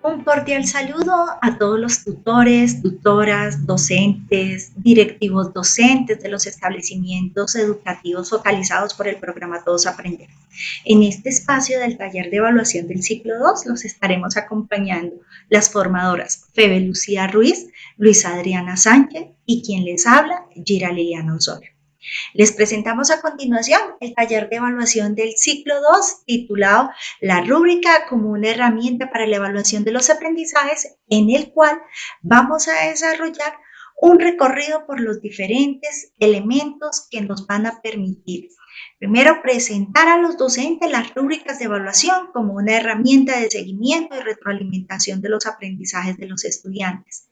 Un cordial saludo a todos los tutores, tutoras, docentes, directivos docentes de los establecimientos educativos focalizados por el programa Todos Aprender. En este espacio del taller de evaluación del ciclo 2 los estaremos acompañando las formadoras Febe Lucía Ruiz, Luisa Adriana Sánchez y quien les habla, Gira Liliana Osorio. Les presentamos a continuación el taller de evaluación del ciclo 2 titulado La rúbrica como una herramienta para la evaluación de los aprendizajes, en el cual vamos a desarrollar un recorrido por los diferentes elementos que nos van a permitir, primero, presentar a los docentes las rúbricas de evaluación como una herramienta de seguimiento y retroalimentación de los aprendizajes de los estudiantes.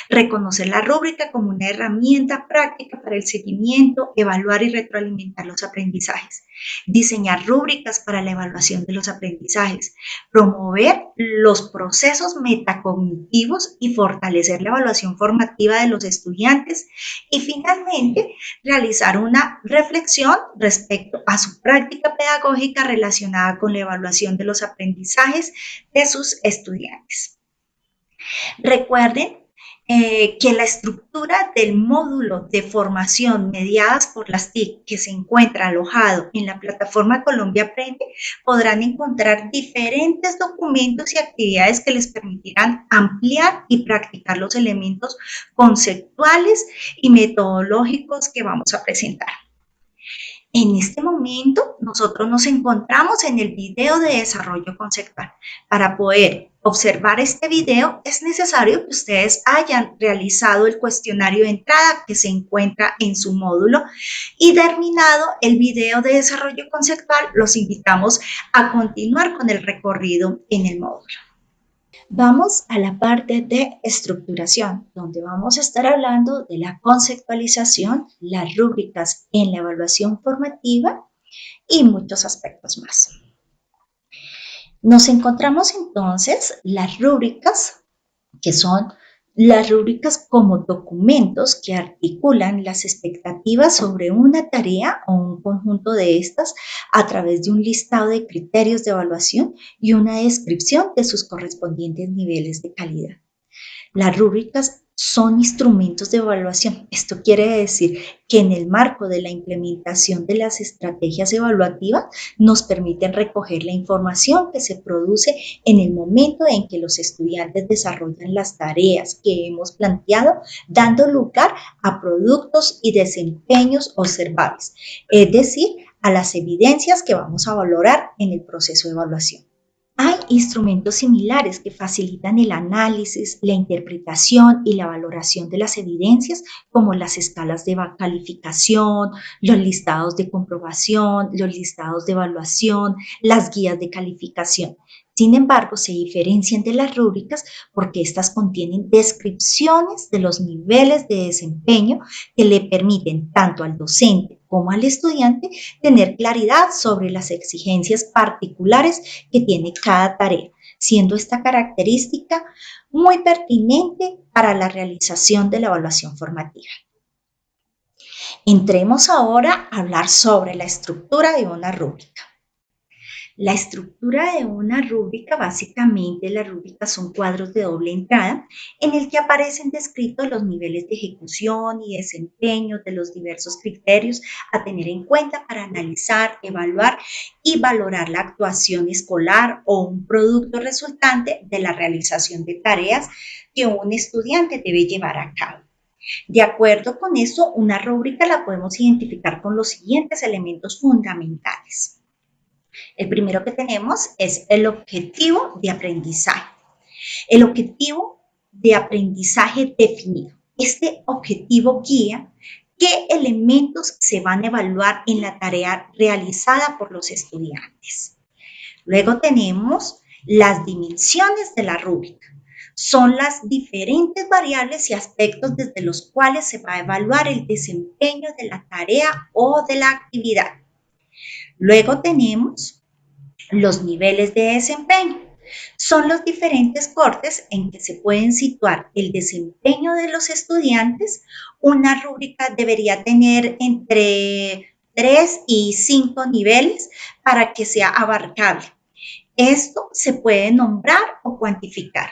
Reconocer la rúbrica como una herramienta práctica para el seguimiento, evaluar y retroalimentar los aprendizajes. Diseñar rúbricas para la evaluación de los aprendizajes. Promover los procesos metacognitivos y fortalecer la evaluación formativa de los estudiantes. Y finalmente, realizar una reflexión respecto a su práctica pedagógica relacionada con la evaluación de los aprendizajes de sus estudiantes. Recuerden que la estructura del módulo de formación mediadas por las TIC que se encuentra alojado en la plataforma Colombia Aprende, podrán encontrar diferentes documentos y actividades que les permitirán ampliar y practicar los elementos conceptuales y metodológicos que vamos a presentar. En este momento, nosotros nos encontramos en el video de desarrollo conceptual. Para poder observar este video, es necesario que ustedes hayan realizado el cuestionario de entrada que se encuentra en su módulo y terminado el video de desarrollo conceptual, los invitamos a continuar con el recorrido en el módulo. Vamos a la parte de estructuración, donde vamos a estar hablando de la conceptualización, las rúbricas en la evaluación formativa y muchos aspectos más. Nos encontramos entonces las rúbricas, que son las rúbricas como documentos que articulan las expectativas sobre una tarea o un conjunto de estas a través de un listado de criterios de evaluación y una descripción de sus correspondientes niveles de calidad. Las rúbricas son instrumentos de evaluación. Esto quiere decir que en el marco de la implementación de las estrategias evaluativas nos permiten recoger la información que se produce en el momento en que los estudiantes desarrollan las tareas que hemos planteado, dando lugar a productos y desempeños observables, es decir, a las evidencias que vamos a valorar en el proceso de evaluación. Hay instrumentos similares que facilitan el análisis, la interpretación y la valoración de las evidencias, como las escalas de calificación, los listados de comprobación, los listados de evaluación, las guías de calificación. Sin embargo, se diferencian de las rúbricas porque estas contienen descripciones de los niveles de desempeño que le permiten tanto al docente como al estudiante tener claridad sobre las exigencias particulares que tiene cada tarea, siendo esta característica muy pertinente para la realización de la evaluación formativa. Entremos ahora a hablar sobre la estructura de una rúbrica. La estructura de una rúbrica, básicamente las rúbricas son cuadros de doble entrada en el que aparecen descritos los niveles de ejecución y desempeño de los diversos criterios a tener en cuenta para analizar, evaluar y valorar la actuación escolar o un producto resultante de la realización de tareas que un estudiante debe llevar a cabo. De acuerdo con eso, una rúbrica la podemos identificar con los siguientes elementos fundamentales. El primero que tenemos es el objetivo de aprendizaje. El objetivo de aprendizaje definido. Este objetivo guía qué elementos se van a evaluar en la tarea realizada por los estudiantes. Luego tenemos las dimensiones de la rúbrica. Son las diferentes variables y aspectos desde los cuales se va a evaluar el desempeño de la tarea o de la actividad. Luego tenemos los niveles de desempeño. Son los diferentes cortes en que se pueden situar el desempeño de los estudiantes. Una rúbrica debería tener entre 3 y 5 niveles para que sea abarcable. Esto se puede nombrar o cuantificar.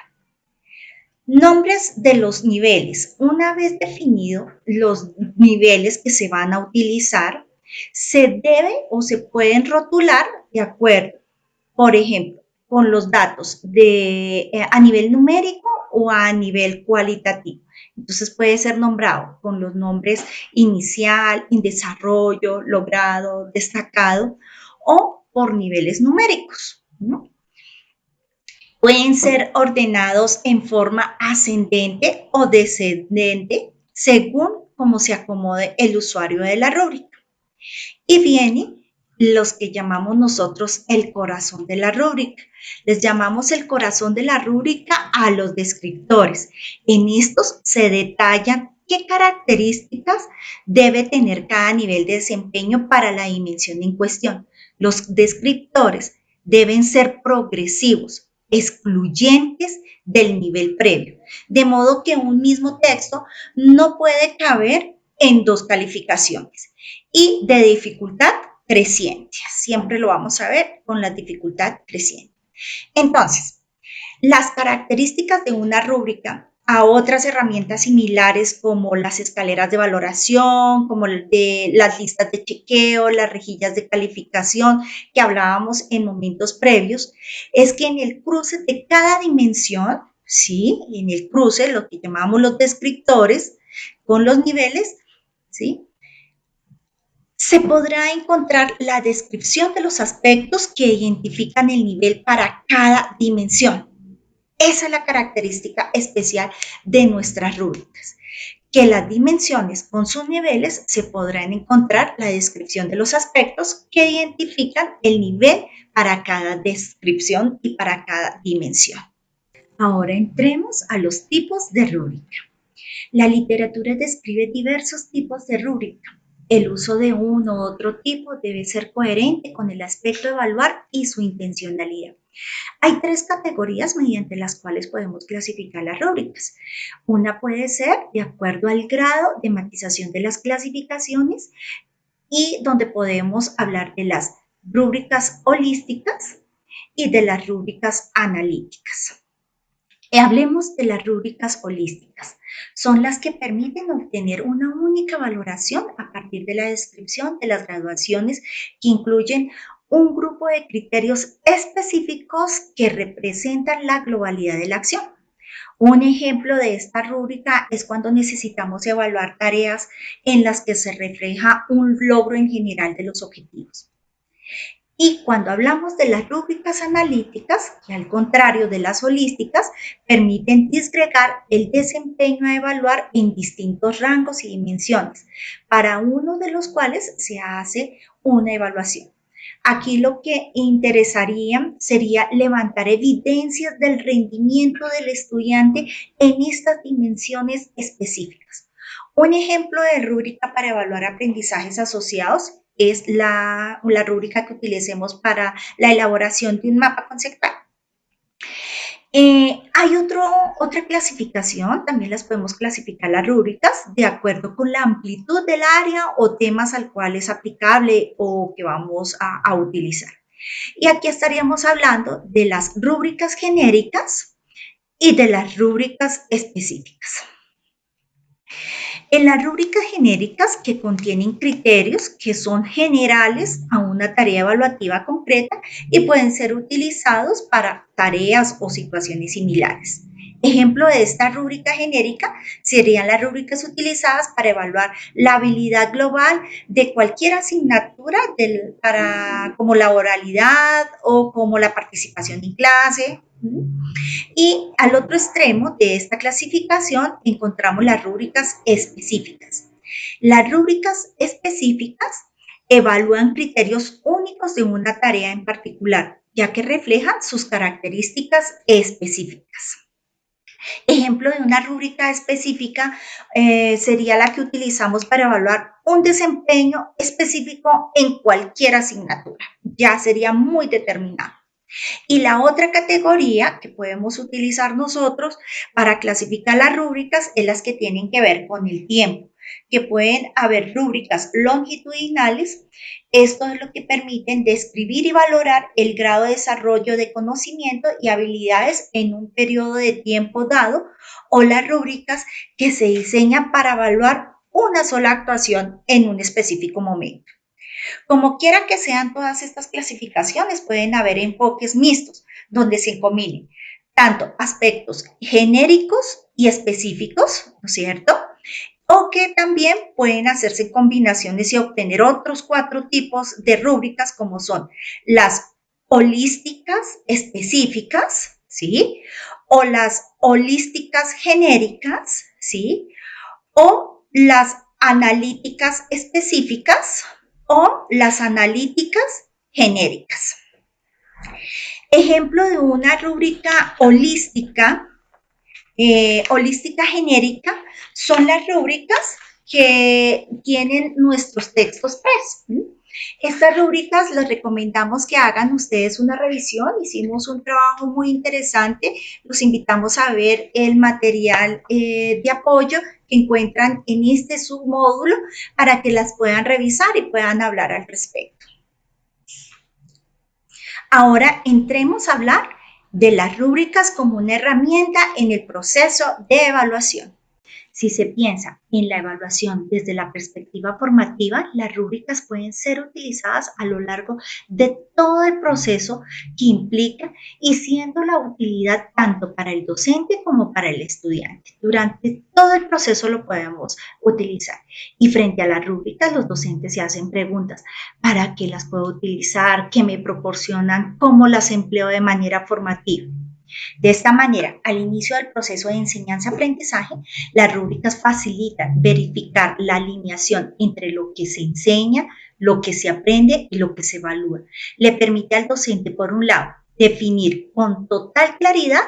Nombres de los niveles. Una vez definidos los niveles que se van a utilizar, se debe o se pueden rotular de acuerdo, por ejemplo, con los datos a nivel numérico o a nivel cualitativo. Entonces puede ser nombrado con los nombres inicial, en desarrollo, logrado, destacado o por niveles numéricos, ¿no? Pueden ser ordenados en forma ascendente o descendente según cómo se acomode el usuario de la rúbrica. Y vienen los que llamamos nosotros el corazón de la rúbrica. Les llamamos el corazón de la rúbrica a los descriptores. En estos se detallan qué características debe tener cada nivel de desempeño para la dimensión en cuestión. Los descriptores deben ser progresivos, excluyentes del nivel previo, de modo que un mismo texto no puede caber en dos calificaciones y de dificultad creciente. Siempre lo vamos a ver con la dificultad creciente. Entonces, las características de una rúbrica a otras herramientas similares como las escaleras de valoración, como de las listas de chequeo, las rejillas de calificación que hablábamos en momentos previos, es que en el cruce de cada dimensión, ¿sí? En el cruce, lo que llamamos los descriptores con los niveles, ¿sí? Se podrá encontrar la descripción de los aspectos que identifican el nivel para cada dimensión. Esa es la característica especial de nuestras rúbricas, que las dimensiones con sus niveles se podrán encontrar la descripción de los aspectos que identifican el nivel para cada descripción y para cada dimensión. Ahora entremos a los tipos de rúbrica. La literatura describe diversos tipos de rúbrica. El uso de uno u otro tipo debe ser coherente con el aspecto de evaluar y su intencionalidad. Hay tres categorías mediante las cuales podemos clasificar las rúbricas. Una puede ser de acuerdo al grado de matización de las clasificaciones y donde podemos hablar de las rúbricas holísticas y de las rúbricas analíticas. Hablemos de las rúbricas holísticas. Son las que permiten obtener una única valoración a partir de la descripción de las graduaciones que incluyen un grupo de criterios específicos que representan la globalidad de la acción. Un ejemplo de esta rúbrica es cuando necesitamos evaluar tareas en las que se refleja un logro en general de los objetivos. Y cuando hablamos de las rúbricas analíticas, que al contrario de las holísticas, permiten disgregar el desempeño a evaluar en distintos rangos y dimensiones, para uno de los cuales se hace una evaluación. Aquí lo que interesaría sería levantar evidencias del rendimiento del estudiante en estas dimensiones específicas. Un ejemplo de rúbrica para evaluar aprendizajes asociados es la rúbrica que utilicemos para la elaboración de un mapa conceptual. Hay otra clasificación, también las podemos clasificar las rúbricas de acuerdo con la amplitud del área o temas al cual es aplicable o que vamos a utilizar. Y aquí estaríamos hablando de las rúbricas genéricas y de las rúbricas específicas. En las rúbricas genéricas que contienen criterios que son generales a una tarea evaluativa concreta y pueden ser utilizados para tareas o situaciones similares. Ejemplo de esta rúbrica genérica serían las rúbricas utilizadas para evaluar la habilidad global de cualquier asignatura como la oralidad o como la participación en clase. Y al otro extremo de esta clasificación encontramos las rúbricas específicas. Las rúbricas específicas evalúan criterios únicos de una tarea en particular, ya que reflejan sus características específicas. Ejemplo de una rúbrica específica sería la que utilizamos para evaluar un desempeño específico en cualquier asignatura. Ya sería muy determinado. Y la otra categoría que podemos utilizar nosotros para clasificar las rúbricas es las que tienen que ver con el tiempo, que pueden haber rúbricas longitudinales. Esto es lo que permiten describir y valorar el grado de desarrollo de conocimiento y habilidades en un periodo de tiempo dado, o las rúbricas que se diseñan para evaluar una sola actuación en un específico momento. Como quiera que sean todas estas clasificaciones, pueden haber enfoques mixtos, donde se combinen tanto aspectos genéricos y específicos, ¿no es cierto? O que también pueden hacerse combinaciones y obtener otros 4 tipos de rúbricas, como son las holísticas específicas, ¿sí? O las holísticas genéricas, ¿sí? O las analíticas específicas o las analíticas genéricas. Ejemplo de una rúbrica holística genérica son las rúbricas que tienen nuestros textos PRES. Estas rúbricas les recomendamos que hagan ustedes una revisión. Hicimos un trabajo muy interesante. Los invitamos a ver el material de apoyo que encuentran en este submódulo para que las puedan revisar y puedan hablar al respecto. Ahora entremos a hablar de las rúbricas como una herramienta en el proceso de evaluación. Si se piensa en la evaluación desde la perspectiva formativa, las rúbricas pueden ser utilizadas a lo largo de todo el proceso que implica y siendo la utilidad tanto para el docente como para el estudiante. Durante todo el proceso lo podemos utilizar. Y frente a las rúbricas, los docentes se hacen preguntas: ¿para qué las puedo utilizar? ¿Qué me proporcionan? ¿Cómo las empleo de manera formativa? De esta manera, al inicio del proceso de enseñanza-aprendizaje, las rúbricas facilitan verificar la alineación entre lo que se enseña, lo que se aprende y lo que se evalúa. Le permite al docente, por un lado, definir con total claridad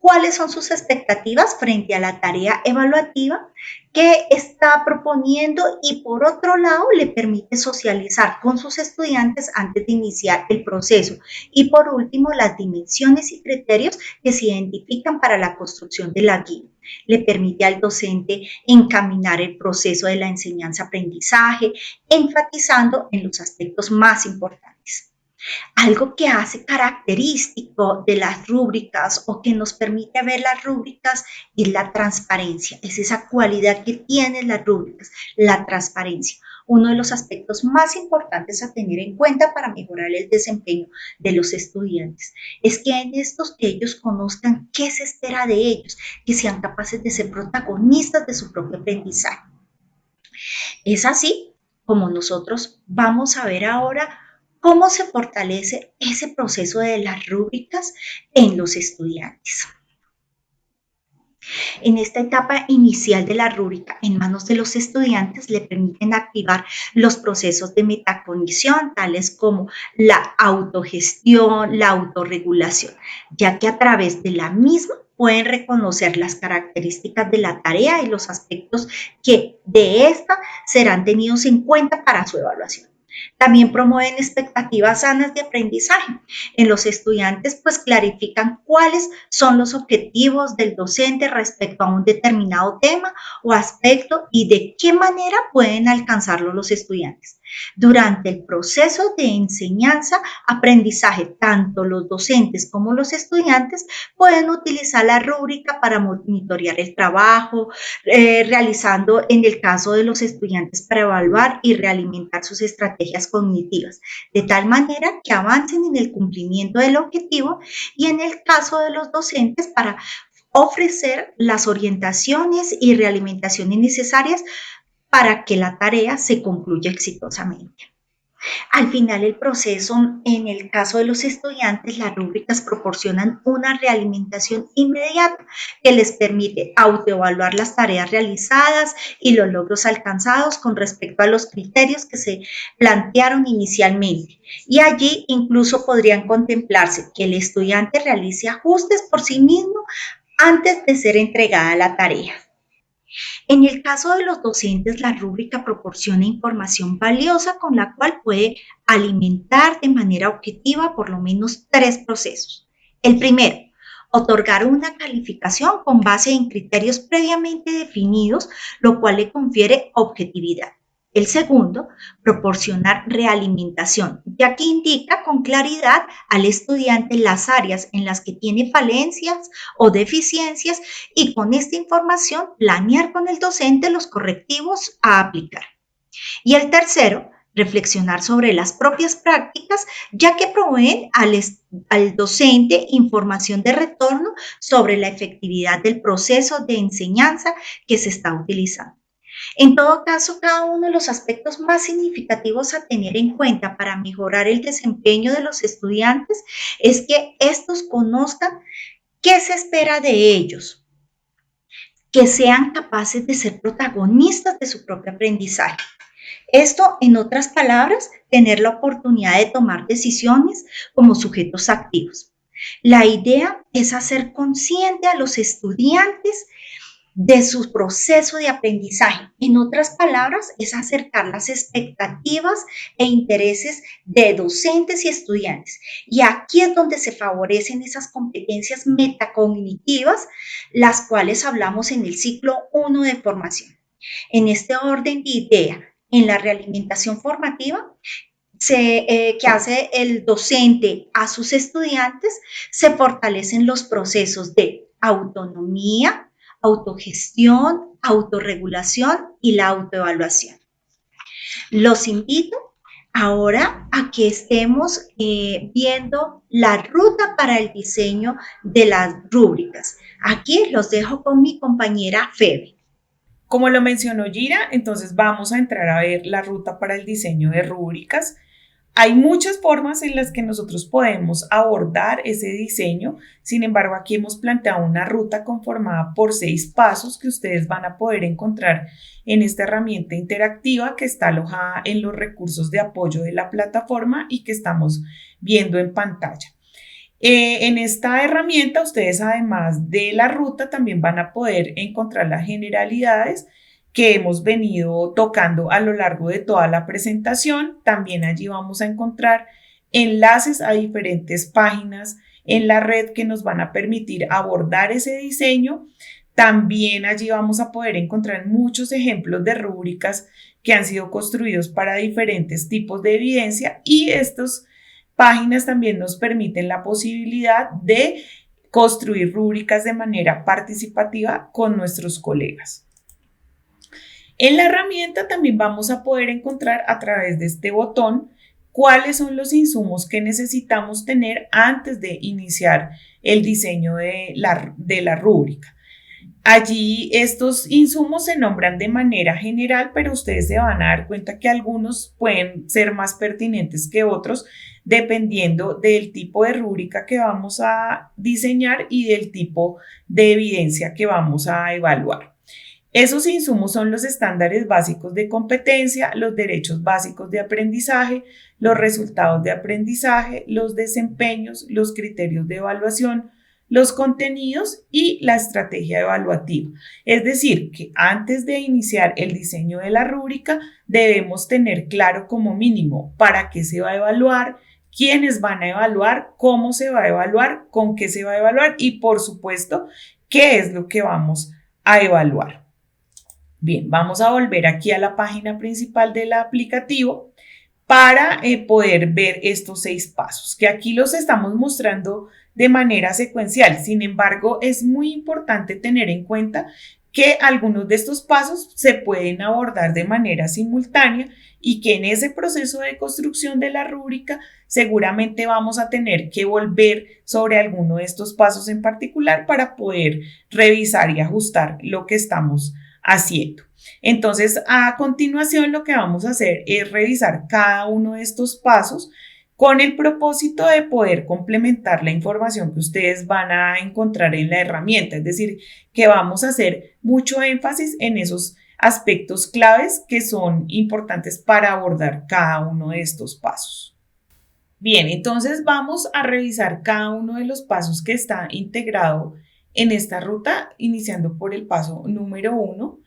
cuáles son sus expectativas frente a la tarea evaluativa que está proponiendo, y por otro lado le permite socializar con sus estudiantes antes de iniciar el proceso. Y por último, las dimensiones y criterios que se identifican para la construcción de la guía. Le permite al docente encaminar el proceso de la enseñanza-aprendizaje, enfatizando en los aspectos más importantes. Algo que hace característico de las rúbricas o que nos permite ver las rúbricas es la transparencia. Es esa cualidad que tienen las rúbricas, la transparencia. Uno de los aspectos más importantes a tener en cuenta para mejorar el desempeño de los estudiantes es que en estos que ellos conozcan qué se espera de ellos, que sean capaces de ser protagonistas de su propio aprendizaje. Es así como nosotros vamos a ver ahora cómo se fortalece ese proceso de las rúbricas en los estudiantes. En esta etapa inicial de la rúbrica, en manos de los estudiantes, le permiten activar los procesos de metacognición, tales como la autogestión, la autorregulación, ya que a través de la misma pueden reconocer las características de la tarea y los aspectos que de esta serán tenidos en cuenta para su evaluación. También promueven expectativas sanas de aprendizaje. En los estudiantes, pues clarifican cuáles son los objetivos del docente respecto a un determinado tema o aspecto y de qué manera pueden alcanzarlo los estudiantes. Durante el proceso de enseñanza, aprendizaje, tanto los docentes como los estudiantes pueden utilizar la rúbrica para monitorear el trabajo, realizando en el caso de los estudiantes para evaluar y realimentar sus estrategias cognitivas, de tal manera que avancen en el cumplimiento del objetivo, y en el caso de los docentes para ofrecer las orientaciones y realimentaciones necesarias para que la tarea se concluya exitosamente. Al final del proceso, en el caso de los estudiantes, las rúbricas proporcionan una realimentación inmediata que les permite autoevaluar las tareas realizadas y los logros alcanzados con respecto a los criterios que se plantearon inicialmente. Y allí incluso podrían contemplarse que el estudiante realice ajustes por sí mismo antes de ser entregada la tarea. En el caso de los docentes, la rúbrica proporciona información valiosa con la cual puede alimentar de manera objetiva por lo menos tres procesos. El primero, otorgar una calificación con base en criterios previamente definidos, lo cual le confiere objetividad. El segundo, proporcionar realimentación, ya que indica con claridad al estudiante las áreas en las que tiene falencias o deficiencias y con esta información planear con el docente los correctivos a aplicar. Y el tercero, reflexionar sobre las propias prácticas, ya que proveen al docente información de retorno sobre la efectividad del proceso de enseñanza que se está utilizando. En todo caso, cada uno de los aspectos más significativos a tener en cuenta para mejorar el desempeño de los estudiantes es que estos conozcan qué se espera de ellos, que sean capaces de ser protagonistas de su propio aprendizaje. Esto, en otras palabras, tener la oportunidad de tomar decisiones como sujetos activos. La idea es hacer consciente a los estudiantes de su proceso de aprendizaje. En otras palabras, es acercar las expectativas e intereses de docentes y estudiantes. Y aquí es donde se favorecen esas competencias metacognitivas, las cuales hablamos en el ciclo 1 de formación. En este orden de idea, en la realimentación formativa, que hace el docente a sus estudiantes, se fortalecen los procesos de autonomía, autogestión, autorregulación y la autoevaluación. Los invito ahora a que estemos viendo la ruta para el diseño de las rúbricas. Aquí los dejo con mi compañera Febe. Como lo mencionó Gira, entonces vamos a entrar a ver la ruta para el diseño de rúbricas. Hay muchas formas en las que nosotros podemos abordar ese diseño. Sin embargo, aquí hemos planteado una ruta conformada por 6 pasos que ustedes van a poder encontrar en esta herramienta interactiva que está alojada en los recursos de apoyo de la plataforma y que estamos viendo en pantalla. En esta herramienta, ustedes además de la ruta también van a poder encontrar las generalidades que hemos venido tocando a lo largo de toda la presentación. También allí vamos a encontrar enlaces a diferentes páginas en la red que nos van a permitir abordar ese diseño. También allí vamos a poder encontrar muchos ejemplos de rúbricas que han sido construidos para diferentes tipos de evidencia y estos páginas también nos permiten la posibilidad de construir rúbricas de manera participativa con nuestros colegas. En la herramienta también vamos a poder encontrar a través de este botón cuáles son los insumos que necesitamos tener antes de iniciar el diseño de la rúbrica. Allí estos insumos se nombran de manera general, pero ustedes se van a dar cuenta que algunos pueden ser más pertinentes que otros dependiendo del tipo de rúbrica que vamos a diseñar y del tipo de evidencia que vamos a evaluar. Esos insumos son los estándares básicos de competencia, los derechos básicos de aprendizaje, los resultados de aprendizaje, los desempeños, los criterios de evaluación, los contenidos y la estrategia evaluativa. Es decir, que antes de iniciar el diseño de la rúbrica debemos tener claro como mínimo para qué se va a evaluar, quiénes van a evaluar, cómo se va a evaluar, con qué se va a evaluar y por supuesto qué es lo que vamos a evaluar. Bien, vamos a volver aquí a la página principal del aplicativo para poder ver estos 6 pasos, que aquí los estamos mostrando de manera secuencial. Sin embargo, es muy importante tener en cuenta que algunos de estos pasos se pueden abordar de manera simultánea y que en ese proceso de construcción de la rúbrica seguramente vamos a tener que volver sobre alguno de estos pasos en particular para poder revisar y ajustar lo que estamos haciendo. Entonces, a continuación lo que vamos a hacer es revisar cada uno de estos pasos con el propósito de poder complementar la información que ustedes van a encontrar en la herramienta. Es decir, que vamos a hacer mucho énfasis en esos aspectos claves que son importantes para abordar cada uno de estos pasos. Bien, entonces vamos a revisar cada uno de los pasos que está integrado en esta ruta, iniciando por el paso número 1.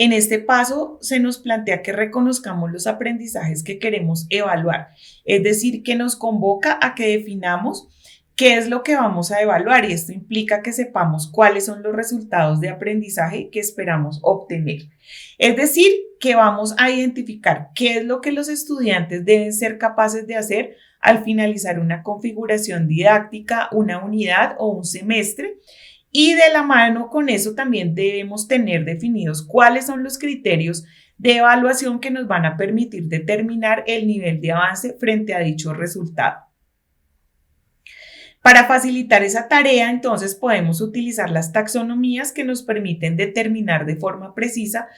En este paso se nos plantea que reconozcamos los aprendizajes que queremos evaluar, es decir, que nos convoca a que definamos qué es lo que vamos a evaluar y esto implica que sepamos cuáles son los resultados de aprendizaje que esperamos obtener. Es decir, que vamos a identificar qué es lo que los estudiantes deben ser capaces de hacer al finalizar una configuración didáctica, una unidad o un semestre. Y de la mano con eso también debemos tener definidos cuáles son los criterios de evaluación que nos van a permitir determinar el nivel de avance frente a dicho resultado. Para facilitar esa tarea, entonces podemos utilizar las taxonomías que nos permiten determinar de forma precisa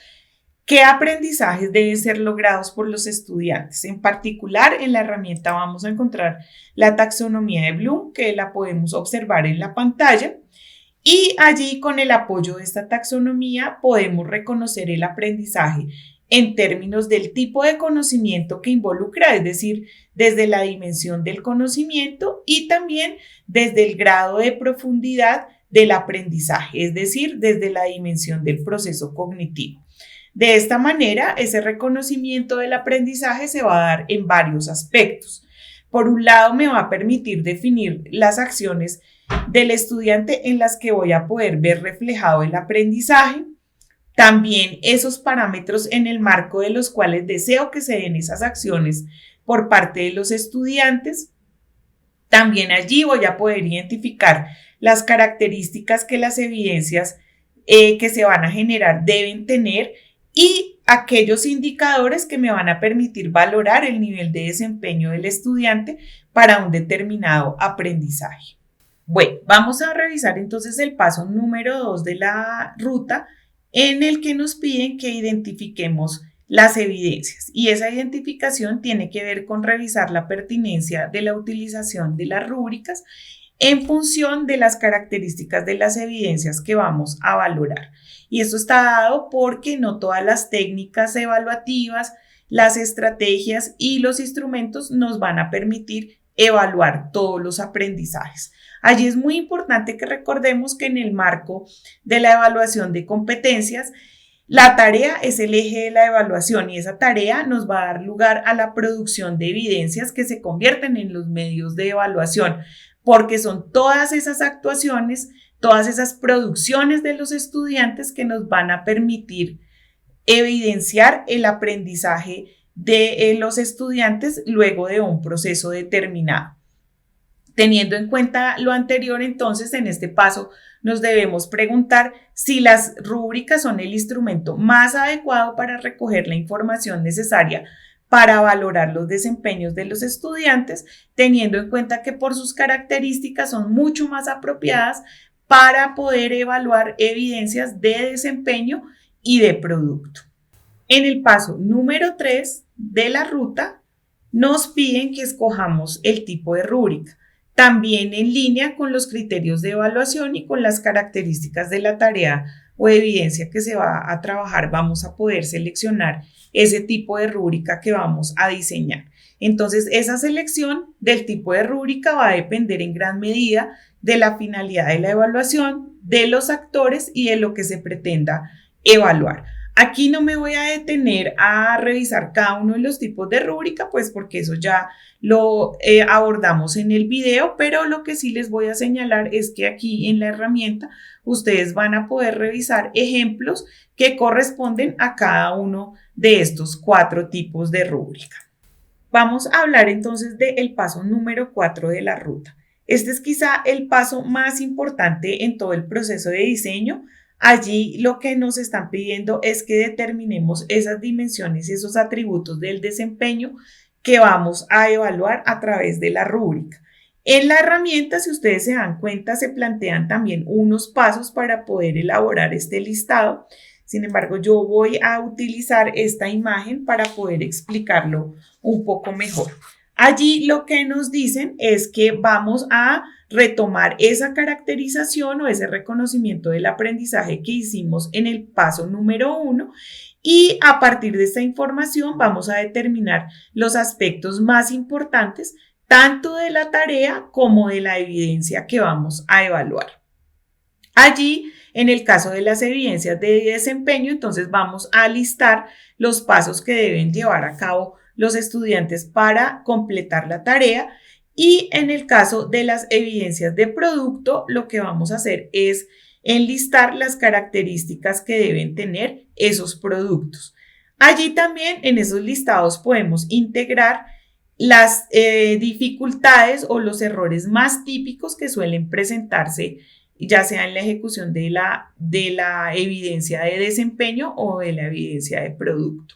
qué aprendizajes deben ser logrados por los estudiantes. En particular, en la herramienta vamos a encontrar la taxonomía de Bloom, que la podemos observar en la pantalla. Y allí, con el apoyo de esta taxonomía, podemos reconocer el aprendizaje en términos del tipo de conocimiento que involucra, es decir, desde la dimensión del conocimiento y también desde el grado de profundidad del aprendizaje, es decir, desde la dimensión del proceso cognitivo. De esta manera, ese reconocimiento del aprendizaje se va a dar en varios aspectos. Por un lado, me va a permitir definir las acciones del estudiante en las que voy a poder ver reflejado el aprendizaje, también esos parámetros en el marco de los cuales deseo que se den esas acciones por parte de los estudiantes. También allí voy a poder identificar las características que las evidencias que se van a generar deben tener y aquellos indicadores que me van a permitir valorar el nivel de desempeño del estudiante para un determinado aprendizaje. Bueno, vamos a revisar entonces el paso número 2 de la ruta en el que nos piden que identifiquemos las evidencias y esa identificación tiene que ver con revisar la pertinencia de la utilización de las rúbricas en función de las características de las evidencias que vamos a valorar. Y esto está dado porque no todas las técnicas evaluativas, las estrategias y los instrumentos nos van a permitir evaluar todos los aprendizajes. Allí es muy importante que recordemos que en el marco de la evaluación de competencias, la tarea es el eje de la evaluación y esa tarea nos va a dar lugar a la producción de evidencias que se convierten en los medios de evaluación, porque son todas esas actuaciones, todas esas producciones de los estudiantes que nos van a permitir evidenciar el aprendizaje de los estudiantes luego de un proceso determinado. Teniendo en cuenta lo anterior, entonces, en este paso nos debemos preguntar si las rúbricas son el instrumento más adecuado para recoger la información necesaria para valorar los desempeños de los estudiantes, teniendo en cuenta que por sus características son mucho más apropiadas para poder evaluar evidencias de desempeño y de producto. En el paso número 3 de la ruta, nos piden que escojamos el tipo de rúbrica, también en línea con los criterios de evaluación y con las características de la tarea o evidencia que se va a trabajar. Vamos a poder seleccionar ese tipo de rúbrica que vamos a diseñar. Entonces, esa selección del tipo de rúbrica va a depender en gran medida de la finalidad de la evaluación, de los actores y de lo que se pretenda evaluar. Aquí no me voy a detener a revisar cada uno de los tipos de rúbrica, pues porque eso ya lo abordamos en el video, pero lo que sí les voy a señalar es que aquí en la herramienta ustedes van a poder revisar ejemplos que corresponden a cada uno de estos 4 tipos de rúbrica. Vamos a hablar entonces del paso número 4 de la ruta. Este es quizá el paso más importante en todo el proceso de diseño. Allí lo que nos están pidiendo es que determinemos esas dimensiones y esos atributos del desempeño que vamos a evaluar a través de la rúbrica. En la herramienta, si ustedes se dan cuenta, se plantean también unos pasos para poder elaborar este listado. Sin embargo, yo voy a utilizar esta imagen para poder explicarlo un poco mejor. Allí lo que nos dicen es que vamos a retomar esa caracterización o ese reconocimiento del aprendizaje que hicimos en el paso número 1 y a partir de esta información vamos a determinar los aspectos más importantes tanto de la tarea como de la evidencia que vamos a evaluar. Allí En el caso de las evidencias de desempeño, entonces vamos a listar los pasos que deben llevar a cabo los estudiantes para completar la tarea. Y en el caso de las evidencias de producto, lo que vamos a hacer es enlistar las características que deben tener esos productos. Allí también en esos listados podemos integrar las dificultades o los errores más típicos que suelen presentarse, ya sea en la ejecución de la evidencia de desempeño o de la evidencia de producto.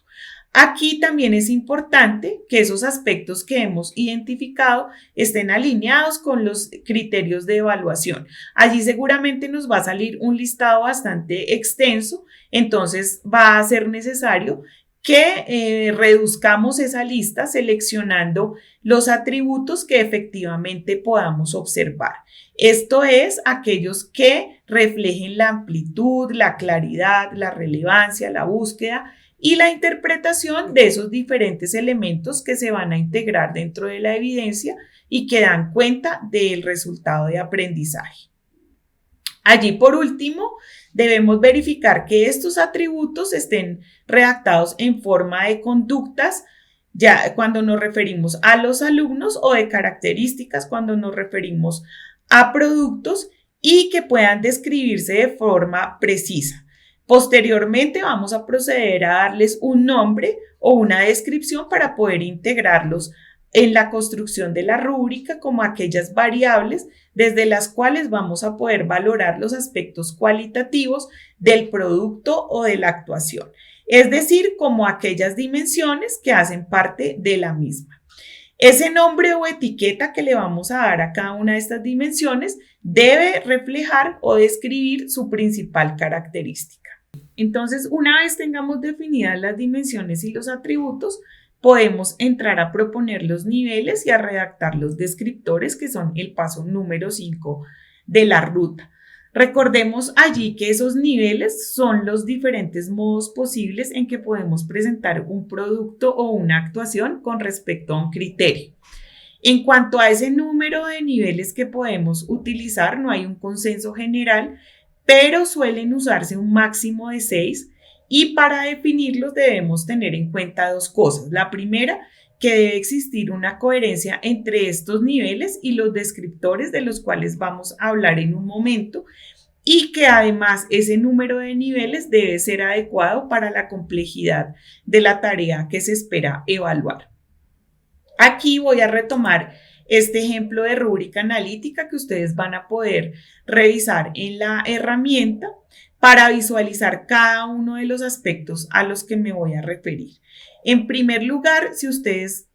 Aquí también es importante que esos aspectos que hemos identificado estén alineados con los criterios de evaluación. Allí seguramente nos va a salir un listado bastante extenso, entonces va a ser necesario que reduzcamos esa lista seleccionando los atributos que efectivamente podamos observar. Esto es aquellos que reflejen la amplitud, la claridad, la relevancia, la búsqueda y la interpretación de esos diferentes elementos que se van a integrar dentro de la evidencia y que dan cuenta del resultado de aprendizaje. Allí, por último, debemos verificar que estos atributos estén redactados en forma de conductas, ya cuando nos referimos a los alumnos, o de características cuando nos referimos a productos, y que puedan describirse de forma precisa. Posteriormente vamos a proceder a darles un nombre o una descripción para poder integrarlos en la construcción de la rúbrica como aquellas variables desde las cuales vamos a poder valorar los aspectos cualitativos del producto o de la actuación, es decir, como aquellas dimensiones que hacen parte de la misma. Ese nombre o etiqueta que le vamos a dar a cada una de estas dimensiones debe reflejar o describir su principal característica. Entonces, una vez tengamos definidas las dimensiones y los atributos, podemos entrar a proponer los niveles y a redactar los descriptores, que son el paso número 5 de la ruta. Recordemos allí que esos niveles son los diferentes modos posibles en que podemos presentar un producto o una actuación con respecto a un criterio. En cuanto a ese número de niveles que podemos utilizar, no hay un consenso general, pero suelen usarse un máximo de 6. Y para definirlos debemos tener en cuenta dos cosas. La primera, que debe existir una coherencia entre estos niveles y los descriptores de los cuales vamos a hablar en un momento, y que además ese número de niveles debe ser adecuado para la complejidad de la tarea que se espera evaluar. Aquí voy a retomar este ejemplo de rúbrica analítica que ustedes van a poder revisar en la herramienta para visualizar cada uno de los aspectos a los que me voy a referir. En primer lugar, si ustedes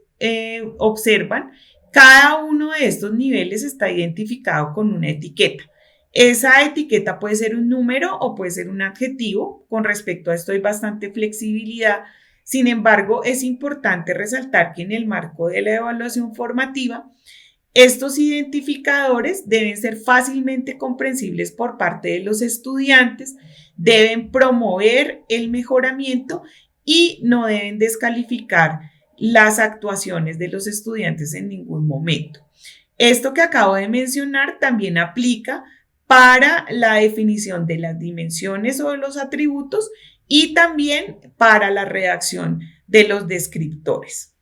observan, cada uno de estos niveles está identificado con una etiqueta. Esa etiqueta puede ser un número o puede ser un adjetivo. Con respecto a esto hay bastante flexibilidad. Sin embargo, es importante resaltar que en el marco de la evaluación formativa, estos identificadores deben ser fácilmente comprensibles por parte de los estudiantes, deben promover el mejoramiento y no deben descalificar las actuaciones de los estudiantes en ningún momento. Esto que acabo de mencionar también aplica para la definición de las dimensiones o de los atributos y también para la redacción de los descriptores.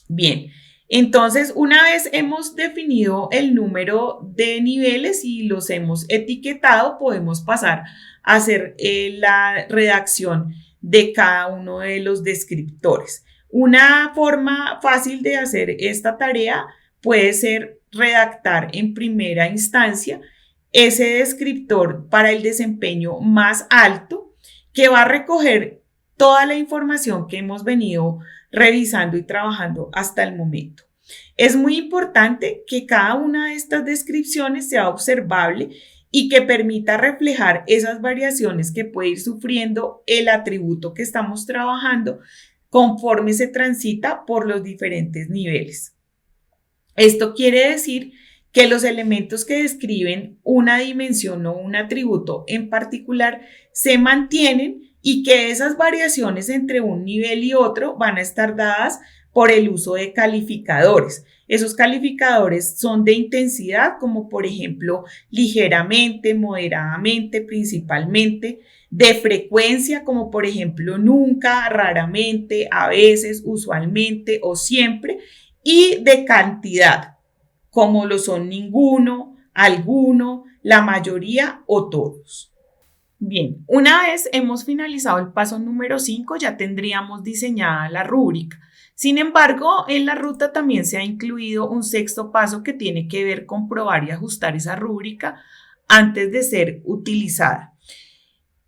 Bien. Entonces, una vez hemos definido el número de niveles y los hemos etiquetado, podemos pasar a hacer la redacción de cada uno de los descriptores. Una forma fácil de hacer esta tarea puede ser redactar en primera instancia ese descriptor para el desempeño más alto, que va a recoger toda la información que hemos venido revisando y trabajando hasta el momento. Es muy importante que cada una de estas descripciones sea observable y que permita reflejar esas variaciones que puede ir sufriendo el atributo que estamos trabajando conforme se transita por los diferentes niveles. Esto quiere decir que los elementos que describen una dimensión o un atributo en particular se mantienen y que esas variaciones entre un nivel y otro van a estar dadas por el uso de calificadores. Esos calificadores son de intensidad, como por ejemplo ligeramente, moderadamente, principalmente, de frecuencia, como por ejemplo nunca, raramente, a veces, usualmente o siempre, y de cantidad, como lo son ninguno, alguno, la mayoría o todos. Bien, una vez hemos finalizado el paso número 5, ya tendríamos diseñada la rúbrica. Sin embargo, en la ruta también se ha incluido un sexto paso que tiene que ver con probar y ajustar esa rúbrica antes de ser utilizada.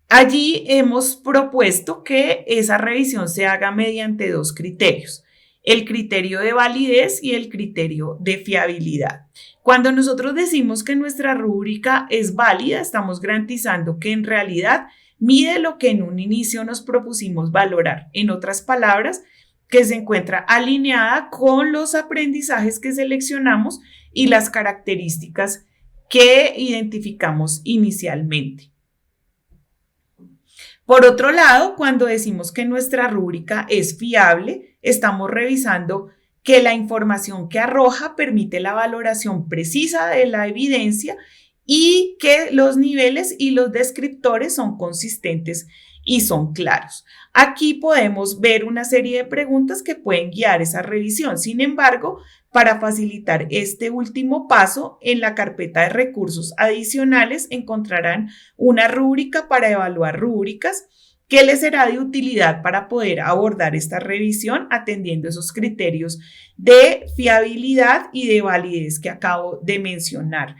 Allí hemos propuesto que esa revisión se haga mediante dos criterios: el criterio de validez y el criterio de fiabilidad. Cuando nosotros decimos que nuestra rúbrica es válida, estamos garantizando que en realidad mide lo que en un inicio nos propusimos valorar. En otras palabras, que se encuentra alineada con los aprendizajes que seleccionamos y las características que identificamos inicialmente. Por otro lado, cuando decimos que nuestra rúbrica es fiable, estamos revisando que la información que arroja permite la valoración precisa de la evidencia y que los niveles y los descriptores son consistentes y son claros. Aquí podemos ver una serie de preguntas que pueden guiar esa revisión. Sin embargo, para facilitar este último paso, en la carpeta de recursos adicionales encontrarán una rúbrica para evaluar rúbricas que les será de utilidad para poder abordar esta revisión atendiendo esos criterios de fiabilidad y de validez que acabo de mencionar.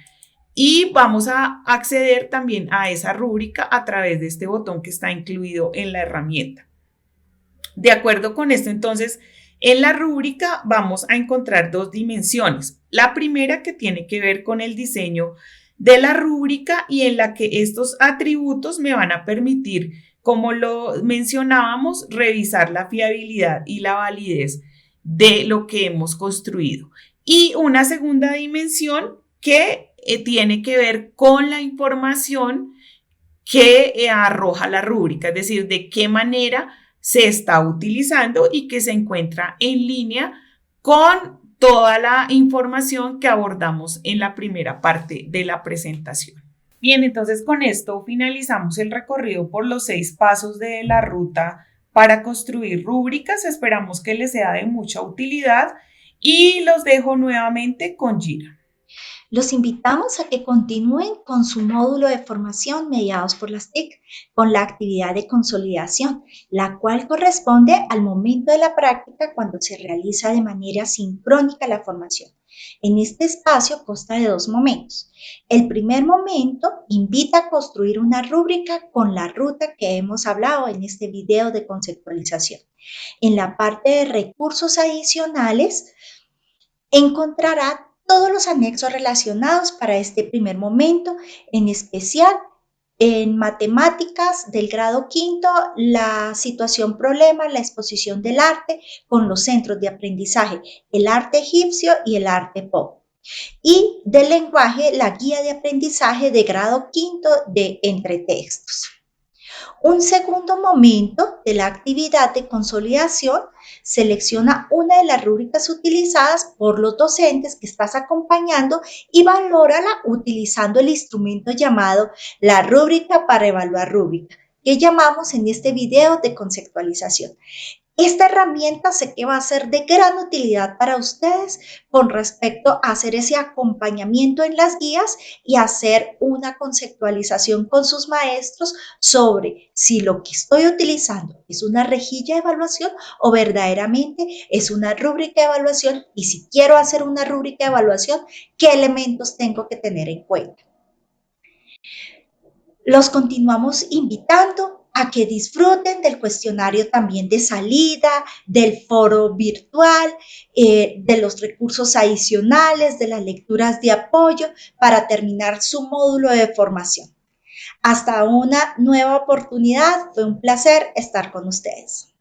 Y vamos a acceder también a esa rúbrica a través de este botón que está incluido en la herramienta. De acuerdo con esto, entonces, en la rúbrica vamos a encontrar dos dimensiones. La primera, que tiene que ver con el diseño de la rúbrica y en la que estos atributos me van a permitir, como lo mencionábamos, revisar la fiabilidad y la validez de lo que hemos construido. Y una segunda dimensión que tiene que ver con la información que arroja la rúbrica, es decir, de qué manera se está utilizando y que se encuentra en línea con toda la información que abordamos en la primera parte de la presentación. Bien, entonces con esto finalizamos el recorrido por los 6 pasos de la ruta para construir rúbricas. Esperamos que les sea de mucha utilidad y los dejo nuevamente con Gira. Los invitamos a que continúen con su módulo de formación mediados por las TIC, con la actividad de consolidación, la cual corresponde al momento de la práctica cuando se realiza de manera sincrónica la formación. En este espacio consta de 2 momentos. El primer momento invita a construir una rúbrica con la ruta que hemos hablado en este video de conceptualización. En la parte de recursos adicionales encontrará todos los anexos relacionados para este primer momento, en especial en matemáticas del grado quinto, la situación problema, la exposición del arte con los centros de aprendizaje, el arte egipcio y el arte pop. Y del lenguaje, la guía de aprendizaje de grado quinto de entretextos. Un segundo momento de la actividad de consolidación, selecciona una de las rúbricas utilizadas por los docentes que estás acompañando y valórala utilizando el instrumento llamado la rúbrica para evaluar rúbrica, que llamamos en este video de conceptualización. Esta herramienta sé que va a ser de gran utilidad para ustedes con respecto a hacer ese acompañamiento en las guías y hacer una conceptualización con sus maestros sobre si lo que estoy utilizando es una rejilla de evaluación o verdaderamente es una rúbrica de evaluación, y si quiero hacer una rúbrica de evaluación, ¿qué elementos tengo que tener en cuenta? Los continuamos invitando a que disfruten del cuestionario también de salida, del foro virtual, de los recursos adicionales, de las lecturas de apoyo para terminar su módulo de formación. Hasta una nueva oportunidad, fue un placer estar con ustedes.